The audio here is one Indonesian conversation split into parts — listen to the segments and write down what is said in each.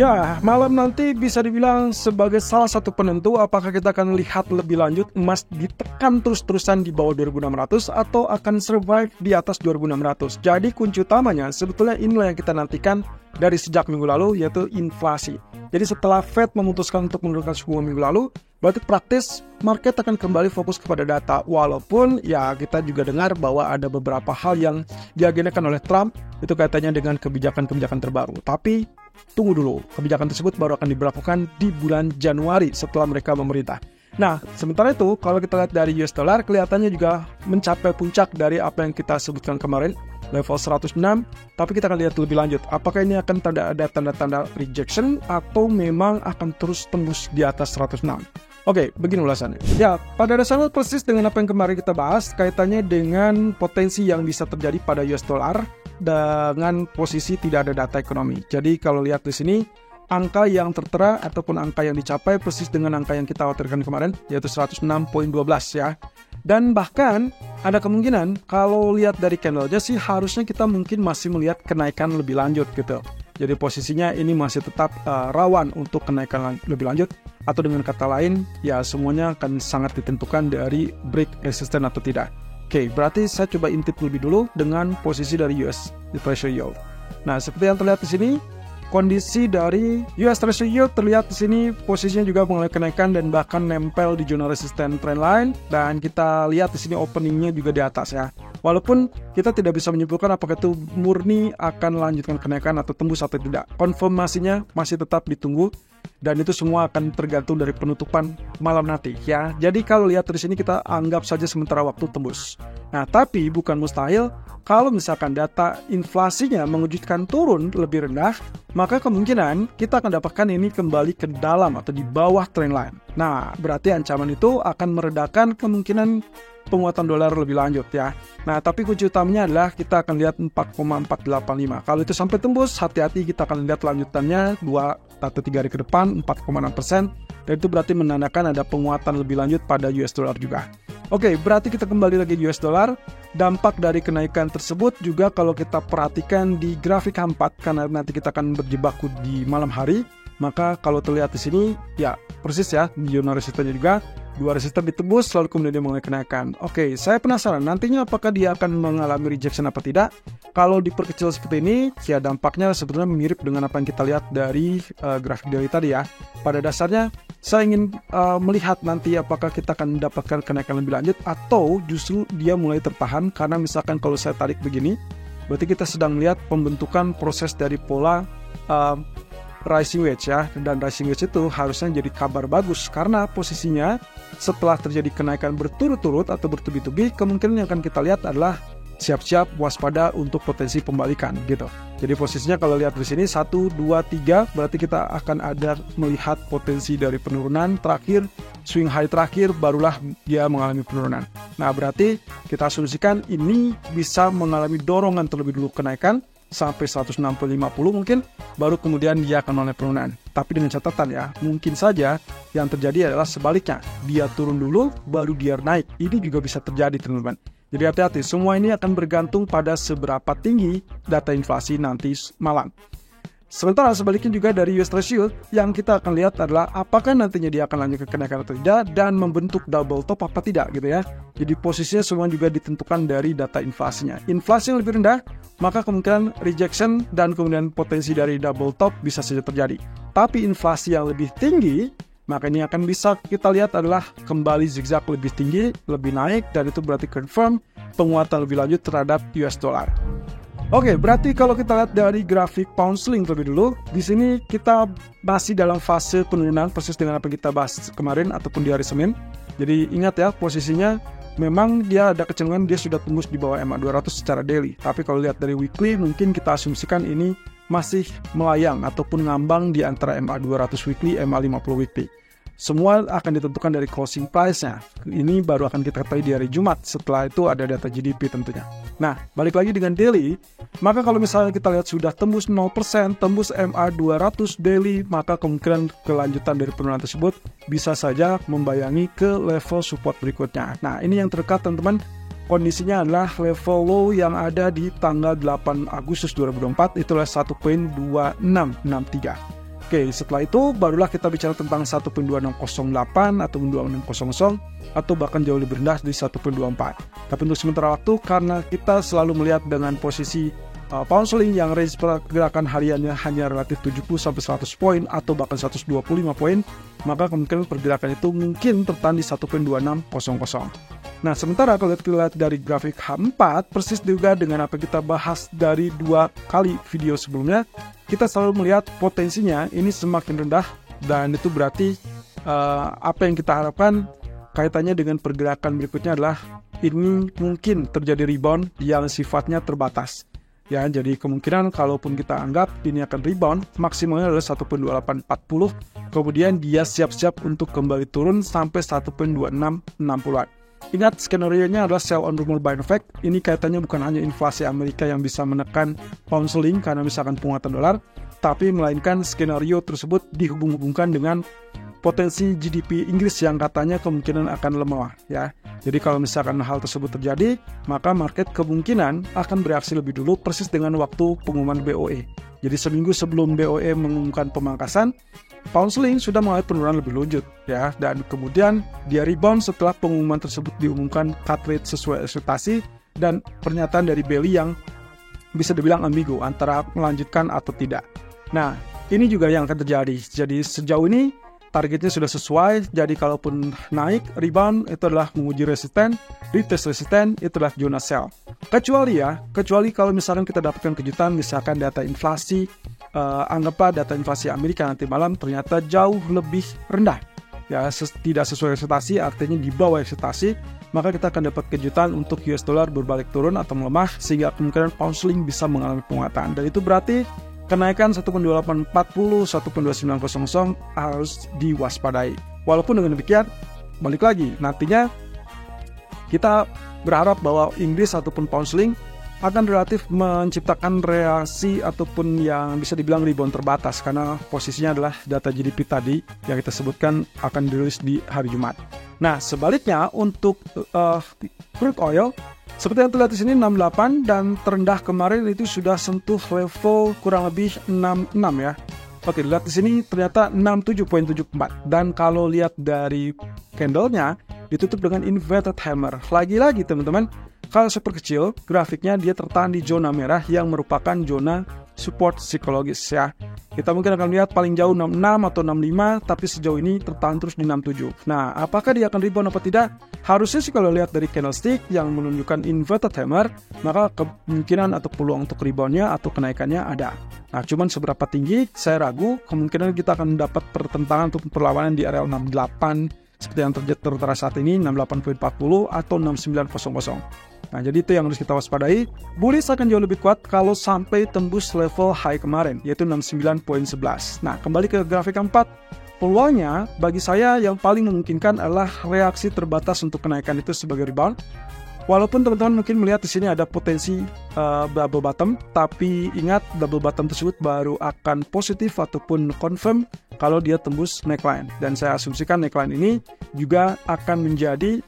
Ya, malam nanti bisa dibilang sebagai salah satu penentu apakah kita akan lihat lebih lanjut emas ditekan terus-terusan di bawah 2600 atau akan survive di atas 2600. Jadi kunci utamanya sebetulnya inilah yang kita nantikan dari sejak minggu lalu, yaitu inflasi. Jadi setelah Fed memutuskan untuk menurunkan suku bunga minggu lalu, berarti praktis market akan kembali fokus kepada data. Walaupun ya kita juga dengar bahwa ada beberapa hal yang diagendakan oleh Trump itu kaitannya dengan kebijakan-kebijakan terbaru. Tapi tunggu dulu, kebijakan tersebut baru akan diberlakukan di bulan Januari setelah mereka memerintah. Nah, sementara itu kalau kita lihat dari US dollar kelihatannya juga mencapai puncak dari apa yang kita sebutkan kemarin, level 106, tapi kita akan lihat lebih lanjut. Apakah ini akan ada tanda-tanda rejection atau memang akan terus tembus di atas 106? Oke, begini ulasannya. Ya, pada dasarnya persis dengan apa yang kemarin kita bahas, kaitannya dengan potensi yang bisa terjadi pada US dollar dengan posisi tidak ada data ekonomi. Jadi kalau lihat di sini, angka yang tertera ataupun angka yang dicapai persis dengan angka yang kita khawatirkan kemarin, yaitu 106.12 ya. Dan bahkan ada kemungkinan kalau lihat dari candlenya sih harusnya kita mungkin masih melihat kenaikan lebih lanjut gitu. Jadi posisinya ini masih tetap rawan untuk kenaikan lebih lanjut, atau dengan kata lain ya semuanya akan sangat ditentukan dari break resisten atau tidak. Oke, berarti saya coba intip lebih dulu dengan posisi dari US Treasury Yield. Nah, seperti yang terlihat di sini, kondisi dari US Treasury Yield terlihat di sini posisinya juga mengalami kenaikan dan bahkan nempel di zona resisten trendline, dan kita lihat di sini openingnya juga di atas ya. Walaupun kita tidak bisa menyimpulkan apakah itu murni akan melanjutkan kenaikan atau tembus atau tidak. Konfirmasinya masih tetap ditunggu. Dan itu semua akan tergantung dari penutupan malam nanti ya. Jadi kalau lihat dari sini kita anggap saja sementara waktu tembus. Nah, tapi bukan mustahil kalau misalkan data inflasinya mengejutkan turun lebih rendah, maka kemungkinan kita akan dapatkan ini kembali ke dalam atau di bawah trendline. Nah, berarti ancaman itu akan meredakan kemungkinan penguatan dolar lebih lanjut ya. Nah, tapi kunci utamanya adalah kita akan lihat 4,485. Kalau itu sampai tembus, hati-hati, kita akan lihat lanjutannya 2 atau 3 hari ke depan 4,6%, dan itu berarti menandakan ada penguatan lebih lanjut pada US dollar juga. Oke, berarti kita kembali lagi di US dollar. Dampak dari kenaikan tersebut juga kalau kita perhatikan di grafik H4, karena nanti kita akan berjibaku di malam hari, maka kalau terlihat di sini ya persis ya di zona resistennya juga 2 resisten ditembus lalu kemudian dia mulai kenaikan. Oke, saya penasaran nantinya apakah dia akan mengalami rejection apa tidak. Kalau diperkecil seperti ini ya dampaknya sebetulnya mirip dengan apa yang kita lihat dari grafik daily tadi ya. Pada dasarnya saya ingin melihat nanti apakah kita akan mendapatkan kenaikan lebih lanjut atau justru dia mulai tertahan, karena misalkan kalau saya tarik begini berarti kita sedang melihat pembentukan proses dari pola rising wedge ya, dan rising wedge itu harusnya jadi kabar bagus karena posisinya setelah terjadi kenaikan berturut-turut atau bertubi-tubi, kemungkinan yang akan kita lihat adalah siap-siap waspada untuk potensi pembalikan gitu. Jadi posisinya kalau lihat di sini 1, 2, 3 berarti kita akan ada melihat potensi dari penurunan terakhir, swing high terakhir barulah dia mengalami penurunan. Nah, berarti kita asumsikan ini bisa mengalami dorongan terlebih dulu kenaikan sampai 160-50 mungkin, baru kemudian dia akan mengalami penurunan. Tapi dengan catatan ya, mungkin saja yang terjadi adalah sebaliknya. Dia turun dulu, baru dia naik. Ini juga bisa terjadi teman-teman. Jadi hati-hati, semua ini akan bergantung pada seberapa tinggi data inflasi nanti malam. Sementara sebaliknya juga dari US Treasury Yield, yang kita akan lihat adalah apakah nantinya dia akan lanjut ke kenaikan atau tidak, dan membentuk double top apa tidak gitu ya. Jadi posisinya semua juga ditentukan dari data inflasinya. Inflasi yang lebih rendah, maka kemungkinan rejection dan kemudian potensi dari double top bisa saja terjadi. Tapi inflasi yang lebih tinggi, maka ini akan bisa kita lihat adalah kembali zigzag lebih tinggi, lebih naik, dan itu berarti confirm penguatan lebih lanjut terhadap US dollar. Oke, berarti kalau kita lihat dari grafik pound sterling terlebih dulu, di sini kita masih dalam fase penurunan persis dengan apa yang kita bahas kemarin ataupun di hari Senin. Jadi ingat ya, posisinya memang dia ada kecenderungan dia sudah tembus di bawah MA 200 secara daily. Tapi kalau lihat dari weekly, mungkin kita asumsikan ini masih melayang ataupun ngambang di antara MA 200 weekly, MA 50 weekly. Semua akan ditentukan dari closing price-nya. Ini baru akan kita ketahui di hari Jumat. Setelah itu ada data GDP tentunya. Nah, balik lagi dengan daily. Maka kalau misalnya kita lihat sudah tembus 0%, tembus MA 200 daily, maka kemungkinan kelanjutan dari penurunan tersebut bisa saja membayangi ke level support berikutnya. Nah, ini yang terdekat teman-teman. Kondisinya adalah level low yang ada di tanggal 8 Agustus 2024, itulah 1.2663. Oke, setelah itu barulah kita bicara tentang 1.2608 atau 1.2600 atau bahkan jauh lebih rendah di 1.24. Tapi untuk sementara waktu, karena kita selalu melihat dengan posisi pound sterling yang range pergerakan hariannya hanya relatif 70-100 poin atau bahkan 125 poin, maka kemungkinan pergerakan itu mungkin tertahan di 1.2600. Nah, sementara kalau kita lihat dari grafik H4, persis juga dengan apa kita bahas dari 2 kali video sebelumnya, kita selalu melihat potensinya ini semakin rendah, dan itu berarti apa yang kita harapkan kaitannya dengan pergerakan berikutnya adalah ini mungkin terjadi rebound yang sifatnya terbatas. Ya, jadi kemungkinan kalaupun kita anggap ini akan rebound, maksimalnya adalah 1.2840, kemudian dia siap-siap untuk kembali turun sampai 1.2660-an. Ingat, skenario-nya adalah sell on rumor buying effect. Ini kaitannya bukan hanya inflasi Amerika yang bisa menekan pound sterling karena misalkan penguatan dolar, tapi melainkan skenario tersebut dihubung-hubungkan dengan potensi GDP Inggris yang katanya kemungkinan akan lemah, ya. Jadi kalau misalkan hal tersebut terjadi, maka market kemungkinan akan bereaksi lebih dulu persis dengan waktu pengumuman BOE. Jadi seminggu sebelum BOE mengumumkan pemangkasan, pound sterling sudah mengalami penurunan lebih lanjut, ya, dan kemudian dia rebound setelah pengumuman tersebut diumumkan cut rate sesuai ekspektasi dan pernyataan dari Bailey yang bisa dibilang ambigu antara melanjutkan atau tidak. Nah, ini juga yang akan terjadi. Jadi sejauh ini targetnya sudah sesuai, jadi kalaupun naik, rebound, itu adalah menguji resisten, retest resisten, itu adalah zona sell. Kecuali kalau misalkan kita dapatkan kejutan, misalkan data inflasi, anggaplah data inflasi Amerika nanti malam ternyata jauh lebih rendah. Ya, tidak sesuai ekspektasi, artinya di bawah ekspektasi, maka kita akan dapat kejutan untuk US dollar berbalik turun atau melemah, sehingga kemungkinan pound sterling bisa mengalami penguatan. Dan itu berarti kenaikan 1.2840, 1.2900 harus diwaspadai. Walaupun dengan demikian, balik lagi, nantinya kita berharap bahwa Inggris ataupun pound sterling akan relatif menciptakan reaksi ataupun yang bisa dibilang rebound terbatas, karena posisinya adalah data GDP tadi yang kita sebutkan akan dirilis di hari Jumat. Nah, sebaliknya untuk crude oil, seperti yang terlihat di sini 68, dan terendah kemarin itu sudah sentuh level kurang lebih 66 ya. Oke, lihat di sini ternyata 67.74, dan kalau lihat dari candlenya ditutup dengan inverted hammer. Lagi-lagi teman-teman, kalau super kecil, grafiknya dia tertahan di zona merah yang merupakan zona support psikologis ya. Kita mungkin akan lihat paling jauh 66 atau 65, tapi sejauh ini tertahan terus di 67. Nah, apakah dia akan rebound atau tidak? Harusnya sih kalau lihat dari candlestick yang menunjukkan inverted hammer, maka kemungkinan atau peluang untuk reboundnya atau kenaikannya ada. Nah, cuman seberapa tinggi, saya ragu. Kemungkinan kita akan dapat pertentangan untuk perlawanan di area 68, seperti yang tertera saat ini, 68.40 atau 69.00. Nah, jadi itu yang harus kita waspadai. Bullish akan jauh lebih kuat kalau sampai tembus level high kemarin, yaitu 69.11. Nah, kembali ke grafik keempat. Peluangnya, bagi saya yang paling memungkinkan adalah reaksi terbatas untuk kenaikan itu sebagai rebound. Walaupun teman-teman mungkin melihat di sini ada potensi double bottom, tapi ingat double bottom tersebut baru akan positif ataupun confirm kalau dia tembus neckline. Dan saya asumsikan neckline ini juga akan menjadi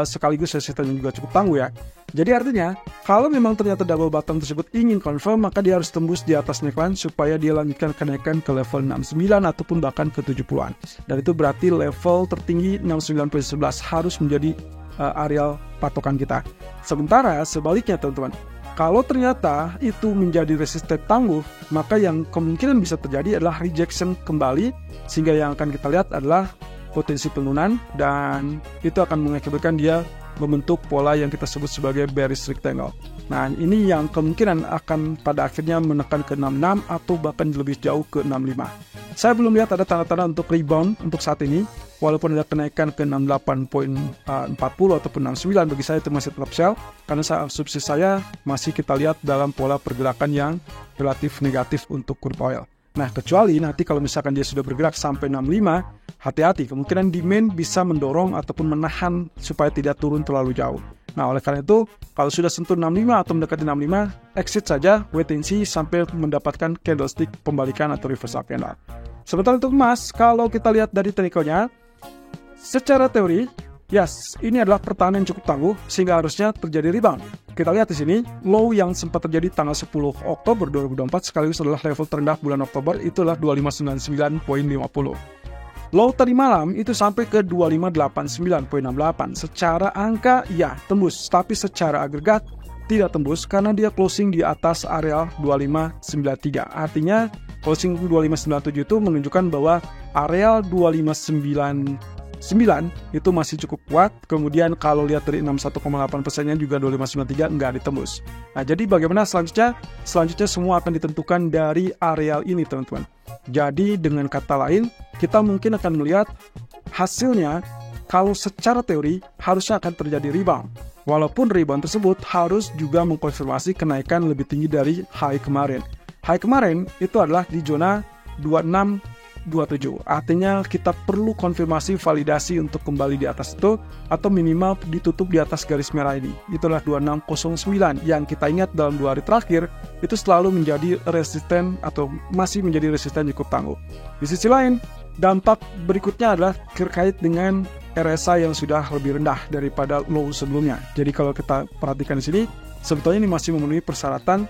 sekaligus resisten yang juga cukup tangguh ya. Jadi artinya, kalau memang ternyata double bottom tersebut ingin confirm, maka dia harus tembus di atas neckline supaya dia lanjutkan kenaikan ke level 69 ataupun bahkan ke 70-an. Dan itu berarti level tertinggi 69.11 harus menjadi areal patokan kita. Sementara sebaliknya teman-teman, kalau ternyata itu menjadi resisten tangguh, maka yang kemungkinan bisa terjadi adalah rejection kembali, sehingga yang akan kita lihat adalah potensi penurunan, dan itu akan mengakibatkan dia membentuk pola yang kita sebut sebagai bearish rectangle. Nah, ini yang kemungkinan akan pada akhirnya menekan ke 66 atau bahkan lebih jauh ke 65. Saya belum lihat ada tanda-tanda untuk rebound untuk saat ini, walaupun ada kenaikan ke 68.40 ataupun 69, bagi saya itu masih tetap sell, karena asumsi saya masih kita lihat dalam pola pergerakan yang relatif negatif untuk crude oil. Nah, kecuali nanti kalau misalkan dia sudah bergerak sampai 65, hati-hati, kemungkinan demand bisa mendorong ataupun menahan supaya tidak turun terlalu jauh. Nah, oleh karena itu, kalau sudah sentuh 65 atau mendekati 65, exit saja, wait and see sampai mendapatkan candlestick pembalikan atau reversal candle. Sementara untuk emas, kalau kita lihat dari technical-nya, secara teori, Yes, ini adalah pertahanan yang cukup tangguh sehingga harusnya terjadi rebound. Kita lihat di sini, low yang sempat terjadi tanggal 10 Oktober 2024 sekaligus adalah level terendah bulan Oktober, itulah 2599.50. Low tadi malam itu sampai ke 2589.68. Secara angka ya tembus, tapi secara agregat tidak tembus karena dia closing di atas area 2593. Artinya closing 2597 itu menunjukkan bahwa area 2599 itu masih cukup kuat. Kemudian kalau lihat dari 61,8%-nya juga 2593 nggak ditembus. Nah, jadi bagaimana selanjutnya? Selanjutnya semua akan ditentukan dari area ini, teman-teman. Jadi dengan kata lain, kita mungkin akan melihat hasilnya kalau secara teori harusnya akan terjadi rebound. Walaupun rebound tersebut harus juga mengkonfirmasi kenaikan lebih tinggi dari high kemarin. High kemarin itu adalah di zona 2627. Artinya kita perlu konfirmasi validasi untuk kembali di atas itu atau minimal ditutup di atas garis merah ini. Itulah 2609 yang kita ingat dalam 2 hari terakhir itu selalu menjadi resisten atau masih menjadi resisten cukup tangguh. Di sisi lain, dampak berikutnya adalah terkait dengan RSI yang sudah lebih rendah daripada low sebelumnya. Jadi kalau kita perhatikan di sini, sebetulnya ini masih memenuhi persyaratan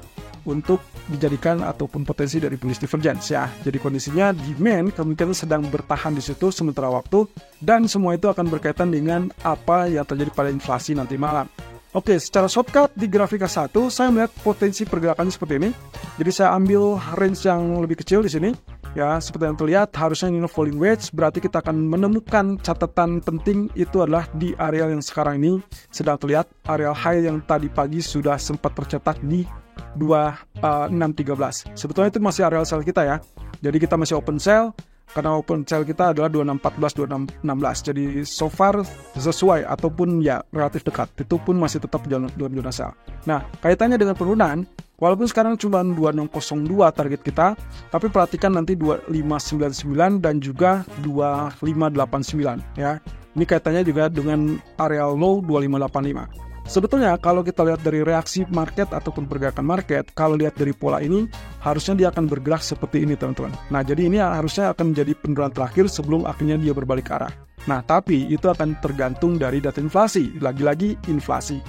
untuk dijadikan ataupun potensi dari bullish divergence ya. Jadi kondisinya demand kemungkinan sedang bertahan di situ sementara waktu dan semua itu akan berkaitan dengan apa yang terjadi pada inflasi nanti malam. Oke, secara shortcut di grafika 1 saya melihat potensi pergerakannya seperti ini. Jadi saya ambil range yang lebih kecil di sini. Ya, seperti yang terlihat harusnya ini falling wedge, berarti kita akan menemukan catatan penting itu adalah di area yang sekarang ini sedang terlihat area high yang tadi pagi sudah sempat tercetak di 2613. Sebetulnya itu masih area sell kita ya. Jadi kita masih open sell karena open sell kita adalah 2614 2616. Jadi so far sesuai ataupun ya relatif dekat. Itu pun masih tetap dalam zona sell. Nah, kaitannya dengan penurunan, walaupun sekarang cuma 2602 target kita, tapi perhatikan nanti 2599 dan juga 2589 ya. Ini kaitannya juga dengan area low 2585. Sebetulnya kalau kita lihat dari reaksi market ataupun pergerakan market, kalau lihat dari pola ini, harusnya dia akan bergerak seperti ini teman-teman. Nah, jadi ini harusnya akan menjadi penurunan terakhir sebelum akhirnya dia berbalik arah. Nah, tapi itu akan tergantung dari data inflasi, lagi-lagi inflasi.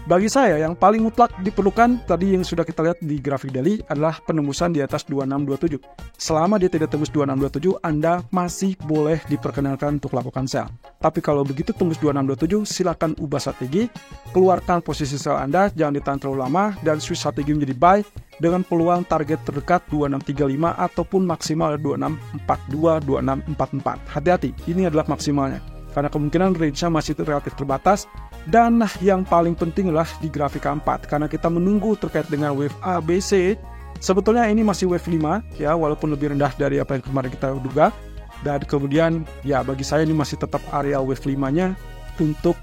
Bagi saya yang paling mutlak diperlukan tadi yang sudah kita lihat di grafik daily adalah penembusan di atas 2627. Selama dia tidak tembus 2627, Anda masih boleh diperkenalkan untuk lakukan sell. Tapi kalau begitu tembus 2627, silakan ubah strategi, keluarkan posisi sell Anda, jangan ditahan terlalu lama, dan switch strategi menjadi buy dengan peluang target terdekat 2635 ataupun maksimal 2642, 2644. Hati-hati, ini adalah maksimalnya. Karena kemungkinan range-nya masih relatif terbatas. Dan yang paling penting adalah di grafika 4. Karena kita menunggu terkait dengan wave ABC. Sebetulnya ini masih wave 5 ya, walaupun lebih rendah dari apa yang kemarin kita duga. Dan kemudian ya bagi saya ini masih tetap area wave 5-nya untuk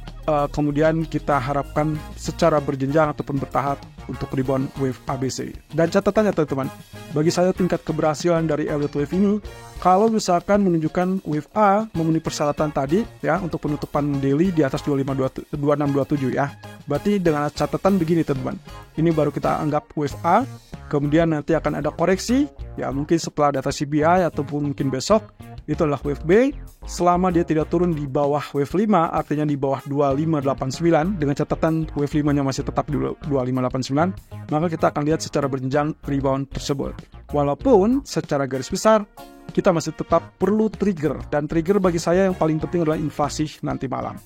kemudian kita harapkan secara berjenjang ataupun bertahap untuk rebound wave ABC. Dan catatannya teman-teman, bagi saya tingkat keberhasilan dari Elliott Wave ini, kalau misalkan menunjukkan wave A memenuhi persyaratan tadi ya untuk penutupan daily di atas 2627 ya. Berarti dengan catatan begini teman-teman, ini baru kita anggap wave A, kemudian nanti akan ada koreksi ya mungkin setelah data CPI ataupun mungkin besok. Itu adalah wave B, selama dia tidak turun di bawah wave 5, artinya di bawah 2589, dengan catatan wave 5-nya masih tetap di 2589, maka kita akan lihat secara berjenjang rebound tersebut. Walaupun secara garis besar, kita masih tetap perlu trigger, dan trigger bagi saya yang paling penting adalah inflasi nanti malam.